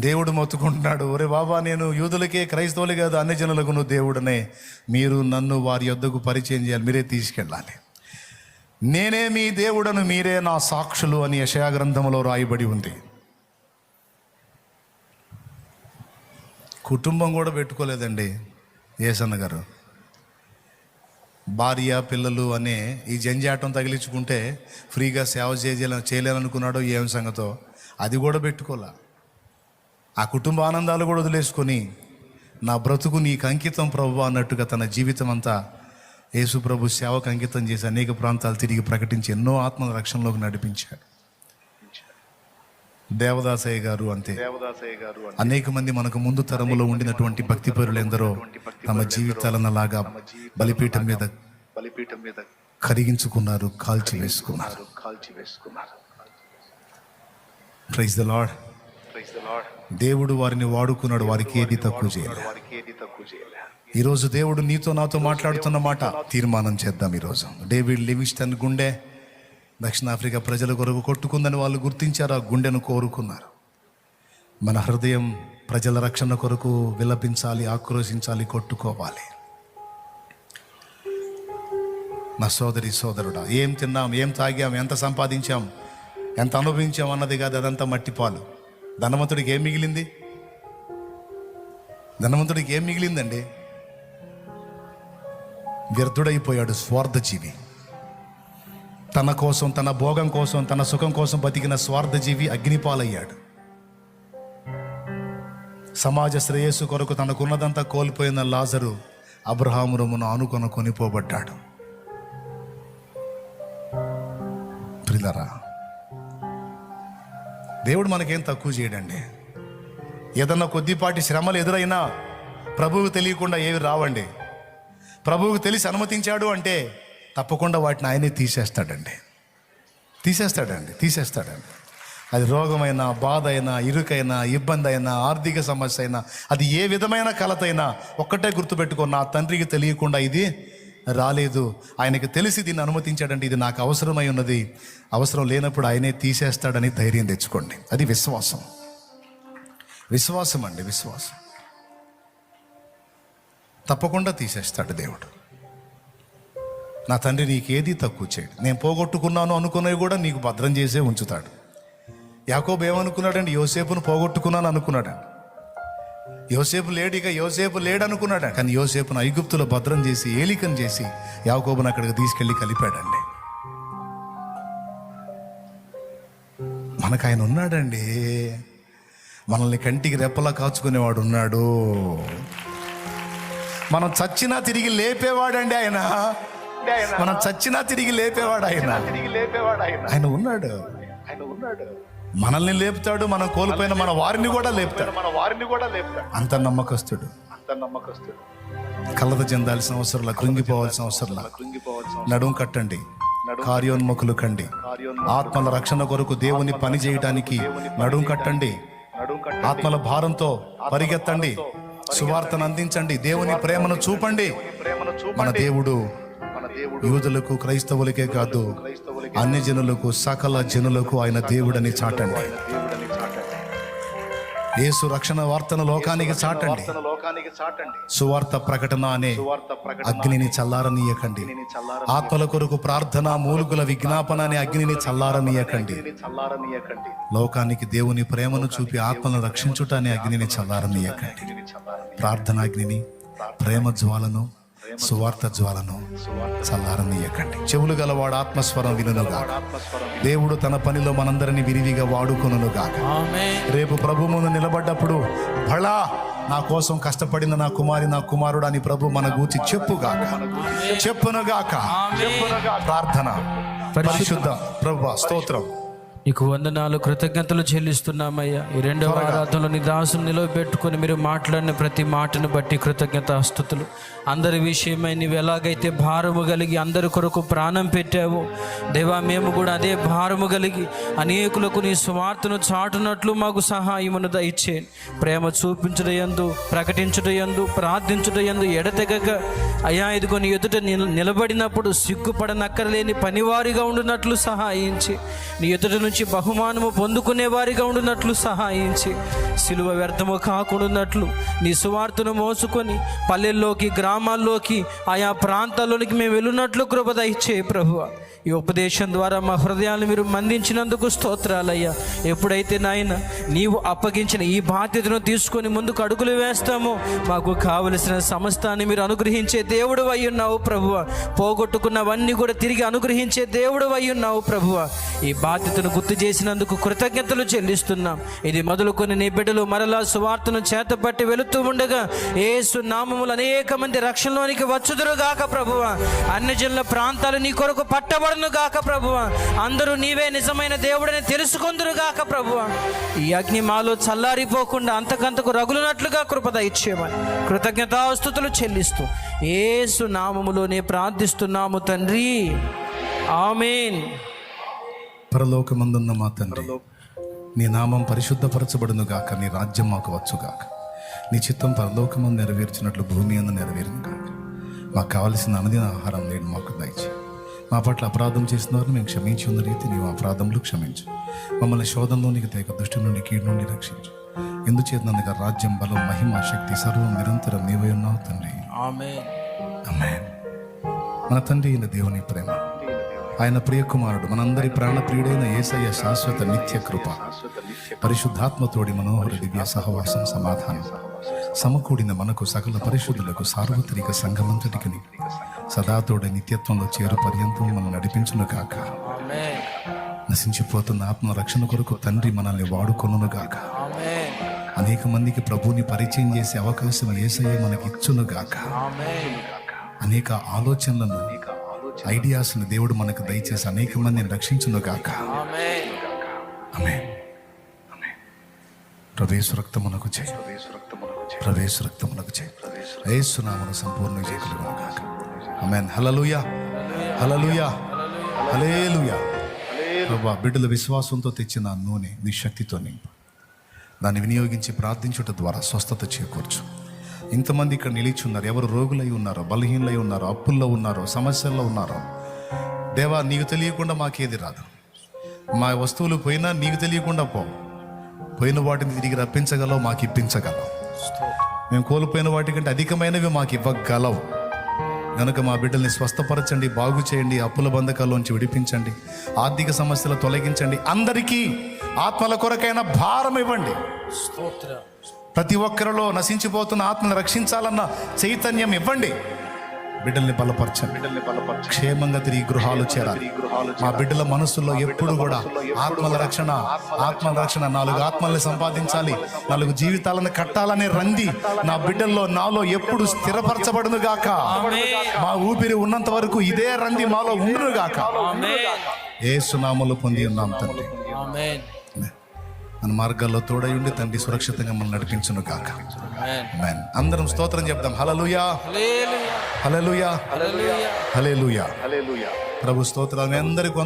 దేవుడు మొత్తుకుంటున్నాడు, ఒరే బాబా, నేను యూదులకే క్రైస్తవులే కాదు అన్ని జనులకు నువ్వు దేవుడనే, మీరు నన్ను వారి యొద్దకు పరిచయం చేయాలి, మీరే తీసుకెళ్ళాలి. నేనే మీ దేవుడను, మీరే నా సాక్షులు అని యెషయా గ్రంథంలో రాయబడి ఉంది. కుటుంబం కూడా పెట్టుకోలేదండి యేసన్న గారు. భార్య పిల్లలు అనే ఈ జంజాటం తగిలించుకుంటే ఫ్రీగా సేవ చేయలేననుకున్నాడో ఏం సంగతో, అది కూడా పెట్టుకోలే. ఆ కుటుంబ ఆనందాలు కూడా వదిలేసుకొని నా బ్రతుకు నీకు అంకితం ప్రభు అన్నట్టుగా తన జీవితం అంతా యేసు ప్రభు సేవకు అంకితం చేసి అనేక ప్రాంతాలు తిరిగి ప్రకటించి ఎన్నో ఆత్మల రక్షణలోకి నడిపించాడు. దేవదాసయ్య గారు అంతే. అనేక మంది మనకు ముందు తరములో ఉండినటువంటి భక్తి పరులు ఎందరో తమ జీవితాలను అలాగా బలిపీఠం మీద కరిగించుకున్నారు, కాల్చి వేసుకున్నారు. Praise the lord. దేవుడు వారిని వాడుకున్నాడు, వారికి ఏది తక్కువ చేయలేదు. ఈరోజు దేవుడు నీతో నాతో మాట్లాడుతున్న మాట తీర్మానం చేద్దాం. ఈరోజు డేవిడ్ లివింగ్స్టన్ గుండె దక్షిణాఫ్రికా ప్రజల కొరకు కొట్టుకుందని వాళ్ళు గుర్తించారు, ఆ గుండెను కోరుకున్నారు. మన హృదయం ప్రజల రక్షణ కొరకు విలపించాలి, ఆక్రోశించాలి, కొట్టుకోవాలి. నా సోదరి సోదరుడా, ఏం తిన్నాం, ఏం తాగాం, ఎంత సంపాదించాం, ఎంత అనుభవించాం అన్నది కాదు, అదంతా మట్టిపాలు. ధనవంతుడికి ఏం మిగిలింది? ధనవంతుడికి ఏం మిగిలిందండి? వ్యర్థుడైపోయాడు, స్వార్థజీవి. తన కోసం, తన భోగం కోసం, తన సుఖం కోసం బతికిన స్వార్థజీవి అగ్నిపాలయ్యాడు. సమాజ శ్రేయస్సు కొరకు తనకున్నదంతా కోల్పోయిన లాజరు అబ్రహాము రొమ్మును ఆనుకొని కొనిపోబడ్డాడు. ప్రియులారా, దేవుడు మనకేం తక్కువ చేయడండి. ఏదన్నా కొద్దిపాటి శ్రమలు ఎదురైనా ప్రభువుకు తెలియకుండా ఏవి రావండి. ప్రభువుకు తెలిసి అనుమతించాడు అంటే తప్పకుండా వాటిని ఆయనే తీసేస్తాడండి. అది రోగమైనా, బాధ అయినా, ఇరుకైనా, ఇబ్బంది అయినా, ఆర్థిక సమస్య అయినా, అది ఏ విధమైన కలతైనా ఒక్కటే గుర్తుపెట్టుకో, నా తండ్రికి తెలియకుండా ఇది రాలేదు. ఆయనకి తెలిసి దీన్ని అనుమతించాడంటే ఇది నాకు అవసరమై ఉన్నది, అవసరం లేనప్పుడు ఆయనే తీసేస్తాడని ధైర్యం తెచ్చుకోండి. అది విశ్వాసం. విశ్వాసం అండి, విశ్వాసం. తప్పకుండా తీసేస్తాడు దేవుడు. నా తండ్రి నీకేది తక్కువ చేయడు. నేను పోగొట్టుకున్నాను అనుకున్నవి కూడా నీకు భద్రం చేసే ఉంచుతాడు. యాకోబు ఏమనుకున్నాడండి? యోసేపును పోగొట్టుకున్నాను అనుకున్నాడండి. యోసేపు లేడు అనుకున్నాడు. కానీ యోసేపును ఐగుప్తులో భద్రం చేసి, ఏలికను చేసి యాకోబును అక్కడికి తీసుకెళ్ళి కలిపాడండి. మనకు ఆయన ఉన్నాడండి. మనల్ని కంటికి రెప్పలా కాచుకునేవాడు ఉన్నాడు. మనం చచ్చినా తిరిగి లేపేవాడండి ఆయన. మనం చచ్చినా తిరిగి లేపేవాడు ఆయన. ఆయన ఉన్నాడు. మనల్ని లేపుతాడు, మనం కోల్పోయిన మన వారిని కూడా లేపుతాడు. అంత నమ్మకస్తుడు. కలత చెందాల్సిన అవసరంలా, కృంగిపోవాల్సిన అవసరంలా. నడుం కట్టండి, కార్యోన్ముఖులు కండి. ఆత్మల రక్షణ కొరకు దేవుని పని చేయడానికి నడుం కట్టండి. ఆత్మల భారంతో పరిగెత్తండి, సువార్తను అందించండి, దేవుని ప్రేమను చూపండి. మన దేవుడు యూదులకు, క్రైస్తవులకే కాదు, అన్ని జనులకు, సకల జనులకు ఆయన దేవుడని చాటండి. యేసు రక్షణ వార్తను లోకానికి చాటండి. సువార్త ప్రకటన అనే అగ్నిని చల్లారనీయకండి. ఆత్మల కొరకు ప్రార్థన, మూలుగుల విజ్ఞాపన అనే అగ్నిని చల్లారనీయకండి. లోకానికి దేవుని ప్రేమను చూపి ఆత్మలను రక్షించుట అనే అగ్నిని చల్లారనీయకండి. ప్రార్థనాగ్నిని, ప్రేమ జ్వాలను, సువార్త జ్వాలను చల్లారనీయకండి. చెవులు గలవాడు ఆత్మస్వరం వినుగాక. దేవుడు తన పనిలో మనందరినీ విరివిగా వాడుకొనుగాక. రేపు ప్రభు ముందు నిలబడ్డప్పుడు, భళా నా కోసం కష్టపడిన నా కుమారి, నా కుమారుడు అని ప్రభు మన గూర్చి చెప్పునుగాక. ప్రార్థన. పరిశుద్ధ ప్రభువా, స్తోత్రం, నీకు వందనాలు, కృతజ్ఞతలు చెల్లిస్తున్నామయ్యా. ఈ రెండవ ఆరాధనలో నీ దాసును నిలవబెట్టుకొని మీరు మాట్లాడిన ప్రతి మాటను బట్టి కృతజ్ఞతాస్తుతులు. అందరి విషయమై నీవు ఎలాగైతే భారము కలిగి అందరి కొరకు ప్రాణం పెట్టావో దేవా, మేము కూడా అదే భారము కలిగి అనేకులకు నీ సువార్తను చాటునట్లు మాకు సహాయమును దయచేయండి. ప్రేమ చూపించుటయందు, ప్రకటించుటయందు, ప్రార్థించుటయందు ఎడతెగక అయ్యా ఇదిగో నీ ఎదుట నిలబడినప్పుడు సిగ్గుపడనక్కరలేని పనివారిగా ఉండునట్లు సహాయించి నీ ఎదుట నుంచి మంచి బహుమానము పొందుకునే వారిగా ఉండునట్లు సహాయించి, సిలువ వ్యర్థము కాకుండానట్లు నీ సువార్తను మోసుకొని పల్లెల్లోకి, గ్రామాల్లోకి, ఆయా ప్రాంతాల్లోనికి మేము వెళ్ళున్నట్లు కృప దయచేయి ప్రభువా. ఈ ఉపదేశం ద్వారా మా హృదయాలను మీరు మందించినందుకు స్తోత్రాలయ్యా. ఎప్పుడైతే నాయన నీవు అప్పగించిన ఈ బాధ్యతను తీసుకొని ముందుకు అడుగులు వేస్తామో మాకు కావలసిన సమస్తాన్ని మీరు అనుగ్రహించే దేవుడు అయి ఉన్నావు ప్రభువ. పోగొట్టుకున్నవన్నీ కూడా తిరిగి అనుగ్రహించే దేవుడు అయి ఉన్నావు ప్రభువ. ఈ బాధ్యతను గుర్తు చేసినందుకు కృతజ్ఞతలు చెల్లిస్తున్నాం. ఇది మొదలుకొని నీ బిడ్డలు మరలా సువార్తను చేతపట్టి వెళుతూ ఉండగా యేసు నామములు అనేక మంది రక్షణలోనికి వచ్చుదురుగాక ప్రభువ. అన్యజనుల ప్రాంతాలు నీ కొరకు పట్టబడును గాక ప్రభువ. అందరూ నీవే నిజమైన దేవుడని తెలుసుకొందురుగాక ప్రభువ. ఈ అగ్ని మాలో చల్లారిపోకుండా అంతకంతకు రగులునట్లుగా కృప దయచేయమని కృతజ్ఞతాస్తుతులు చెల్లిస్తూ యేసు నామములోనే ప్రార్థిస్తున్నాము తండ్రి, ఆమేన్. పరలోకమందున్న మా తండ్రి, నీ నామం పరిశుద్ధపరచబడును గాక, నీ రాజ్యం మాకు వచ్చుగాక, నీ చిత్తం పరలోకమందు నెరవేర్చినట్లు భూమి అందు నెరవేరును గాక. మాకు కావలసిన అనుదిన ఆహారం నేను మాకు దయచేయి. మా పట్ల అపరాధం చేసిన వారిని మేము క్షమించి ఉన్న రీతి నీవు అపరాధములు క్షమించు. మమ్మల్ని శోధంలోనికి తేక దుష్టి నుండి, కీడు నుండి రక్షించు. ఎందుచేతనందుగా రాజ్యం, బలం, మహిమ, శక్తి సర్వం నిరంతరం నీవై ఉన్నావు తండ్రి, ఆమేన్. ఆమేన్. మన తండ్రి అయిన దేవుని ప్రేమ, ఆయన ప్రియ కుమారుడు, మనందరి ప్రాణప్రియుడైన యేసయ్య శాశ్వత నిత్య కృప, పరిశుద్ధాత్మతోడి మనోహర దివ్య సహవాసం, సమాధానం సమకూడిన మనకు సకల పరిశుద్ధులకు సార్వత్రిక సంఘమంతటికి సదాతోడి నిత్యత్వంలో చేరు పర్యంతం మనం నడిపించును గాక. ఆమేన్. నశించిపోతున్న ఆత్మ రక్షణ కొరకు తండ్రి మనల్ని వాడుకొనును గాక. ఆమేన్. అనేక మందికి ప్రభువుని పరిచయం చేసే అవకాశం యేసయ్య మనకి ఇచ్చును గాక. ఆమేన్. అనేక ఆలోచనలను, ఐడియాస్ను దేవుడు మనకు దయచేసి అనేక మందిని రక్షించును గాక. ఆమేన్. ఆమేన్. ప్రవేశ రక్తమునకు చేయి, ప్రవేశ రక్తమునకు చేయి. యేసు నామమున సంపూర్ణ విజయం కలుగును గాక. ఆమేన్. హల్లెలూయా, హల్లెలూయా, హల్లెలూయా. ప్రభువా, బిడ్డల విశ్వాసంతో తెచ్చిన నూనె నీ శక్తితో నింపు. దాన్ని వినియోగించి ప్రార్థించుట ద్వారా స్వస్థత చేకూర్చు. ఇంతమంది ఇక్కడ నిలిచి ఉన్నారు. ఎవరు రోగులై ఉన్నారో, బలహీనలై ఉన్నారో, అప్పుల్లో ఉన్నారో, సమస్యల్లో ఉన్నారో, దేవా నీకు తెలియకుండా మాకేది రాదు. మా వస్తువులు పోయినా నీకు తెలియకుండా పోయిన వాటిని తిరిగి రప్పించగలవు, మాకు ఇప్పించగలవు. మేము కోల్పోయిన వాటికంటే అధికమైనవి మాకు ఇవ్వగలవు. కనుక మా బిడ్డల్ని స్వస్థపరచండి, బాగు చేయండి, అప్పుల బంధకాల్లోంచి విడిపించండి, ఆర్థిక సమస్యలు తొలగించండి. అందరికీ ఆత్మల కొరకైన భారం ఇవ్వండి. ప్రతి ఒక్కరిలో నశించిపోతున్న ఆత్మను రక్షించాలన్న చైతన్యం ఇవ్వండి. బిడ్డల్ని బలపరచండి, క్షేమంగా తిరిగి గృహాలు చేరాలి. మా బిడ్డల మనసుల్లో ఎప్పుడు కూడా ఆత్మల రక్షణ, ఆత్మల రక్షణ, 4 ఆత్మల్ని సంపాదించాలి, 4 జీవితాలను కట్టాలనే రంది నా బిడ్డల్లో, నాలో ఎప్పుడు స్థిరపరచబడును గాక. మా ఊపిరి ఉన్నంత వరకు ఇదే రంది మాలో ఉండును గాక. యేసు నామములో పొంది ఉన్నాం తండ్రి. ఆమేన్. మన మార్గాల్లో తోడై ఉండి తండ్రి సురక్షితంగా మనం నడిపించును గాక. ఆమేన్. అందరం స్తోత్రం చెప్దాం. హల్లెలూయా, హల్లెలూయా, హల్లెలూయా. ప్రభు స్తోత్రాలు. అందరికీ